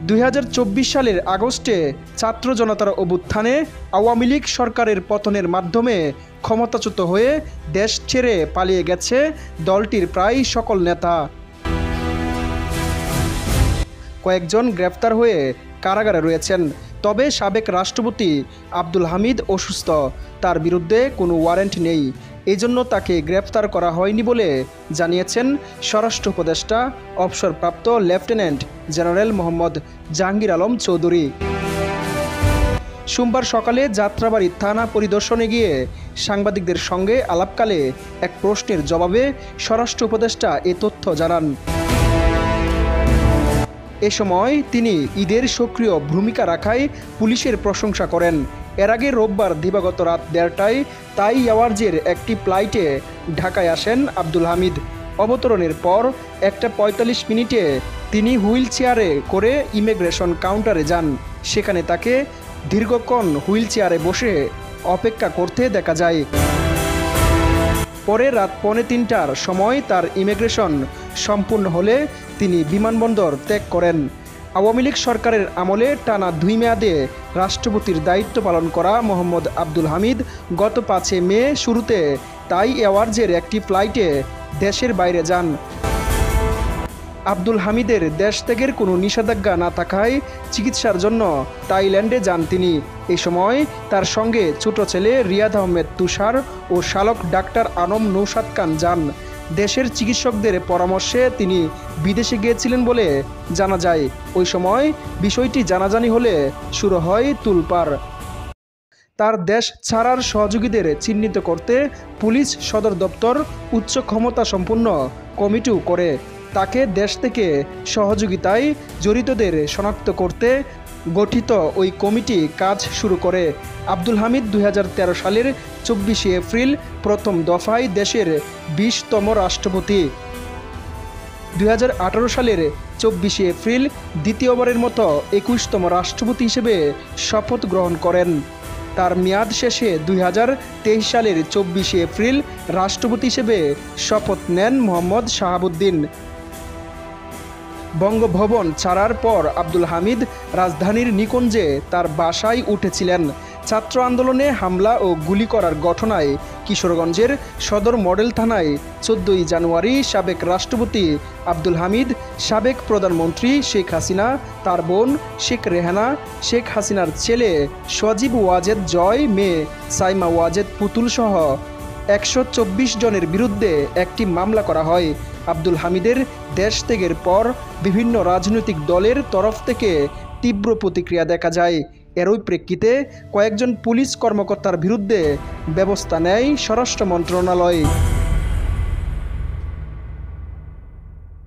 2024 সালের আগস্টে ছাত্র জনতার অভ্যুত্থানে আওয়ামী লীগ সরকারের পতনের মাধ্যমে ক্ষমতাচ্যুত হয়ে দেশ ছেড়ে পালিয়ে গেছে দলটির প্রায় সকল নেতা। কয়েকজন গ্রেফতার হয়ে কারাগারে রয়েছেন। তবে সাবেক রাষ্ট্রপতি আব্দুল হামিদ অসুস্থ, তার বিরুদ্ধে কোনো ওয়ারেন্ট নেই, এজন্য তাকে গ্রেফতার করা হয়নি বলে জানিয়েছেন স্বরাষ্ট্র উপদেষ্টা অবসরপ্রাপ্ত লেফটেন্যান্ট জেনারেল মোহাম্মদ জাহাঙ্গীর আলম চৌধুরী। সোমবার সকালে যাত্রাবাড়ি থানা পরিদর্শনে গিয়ে সাংবাদিকদের সঙ্গে আলাপকালে এক প্রশ্নের জবাবে স্বরাষ্ট্র উপদেষ্টা এ তথ্য জানান। এ সময় তিনি ঈদের সক্রিয় ভূমিকা রাখায় পুলিশের প্রশংসা করেন। এর আগে রোববার দিবাগত রাত 1:30টায় তাই এয়ারওয়েজের একটি ফ্লাইটে ঢাকায় আসেন আব্দুল হামিদ। অবতরণের পর 1:45 তিনি হুইল চেয়ারে করে ইমিগ্রেশন কাউন্টারে যান। সেখানে তাকে দীর্ঘক্ষণ হুইল চেয়ারে বসে অপেক্ষা করতে দেখা যায়। পরে রাত 2:45টার সময় তার ইমিগ্রেশন সম্পূর্ণ হলে তিনি বিমানবন্দর ত্যাগ করেন। আওয়ামী লীগ সরকারের আমলে টানা 2 মেয়াদে রাষ্ট্রপতির দায়িত্ব পালন করা মোহাম্মদ আব্দুল হামিদ গত 5 মে শুরুতে তাই এয়ারওয়েজের একটি ফ্লাইটে দেশের বাইরে যান। আব্দুল হামিদের দেশ ত্যাগের কোনো নিষেধাজ্ঞা না থাকায় চিকিৎসার জন্য থাইল্যান্ডে যান তিনি। এই সময় তার সঙ্গে ছোট ছেলে রিয়াদ আহমেদ তুষার ও শালক ডাক্তার আনম নৌসাদ খান যান। দেশের চিকিৎসকদের পরামর্শে তিনি বিদেশে গিয়েছিলেন বলে জানা যায়। ওই সময় বিষয়টি জানাজানি হলে শুরু হয় তোলপাড়। তার দেশ ছাড়ার সহযোগীদের চিহ্নিত করতে পুলিশ সদর দপ্তর উচ্চ ক্ষমতা সম্পন্ন কমিটিও করে। তাকে দেশ থেকে সহযোগিতায় জড়িতদের শনাক্ত করতে গঠিত ওই কমিটি কাজ শুরু করে। আব্দুল হামিদ 2013 সালের 24 এপ্রিল প্রথম দফায় দেশের 20তম রাষ্ট্রপতি। 2018 সালের 24 এপ্রিল দ্বিতীয়বারের মতো 21তম রাষ্ট্রপতি হিসেবে শপথ গ্রহণ করেন। তার মেয়াদ শেষে 2023 সালের 24 এপ্রিল রাষ্ট্রপতি হিসেবে শপথ নেন মোহাম্মদ শাহাবুদ্দিন। বঙ্গভবন ছাড়ার পর আব্দুল হামিদ রাজধানীর নিকুঞ্জে তার বাসায় উঠেছিলেন। ছাত্র আন্দোলনে হামলা ও গুলি করার ঘটনায় কিশোরগঞ্জের সদর মডেল থানায় 14 জানুয়ারি সাবেক রাষ্ট্রপতি আব্দুল হামিদ, সাবেক প্রধানমন্ত্রী শেখ হাসিনা, তার বোন শেখ রেহানা, শেখ হাসিনার ছেলে সজীব ওয়াজেদ জয়, মেয়ে সাইমা ওয়াজেদ পুতুল সহ 124 জনের বিরুদ্ধে একটি মামলা করা হয়। আব্দুল হামিদের দেশ ত্যাগের পর বিভিন্ন রাজনৈতিক দলের তরফ থেকে তীব্র প্রতিক্রিয়া দেখা যায়। এরই প্রেক্ষিতে কয়েকজন পুলিশ কর্মকর্তার বিরুদ্ধে ব্যবস্থা নেয় স্বরাষ্ট্র মন্ত্রণালয়।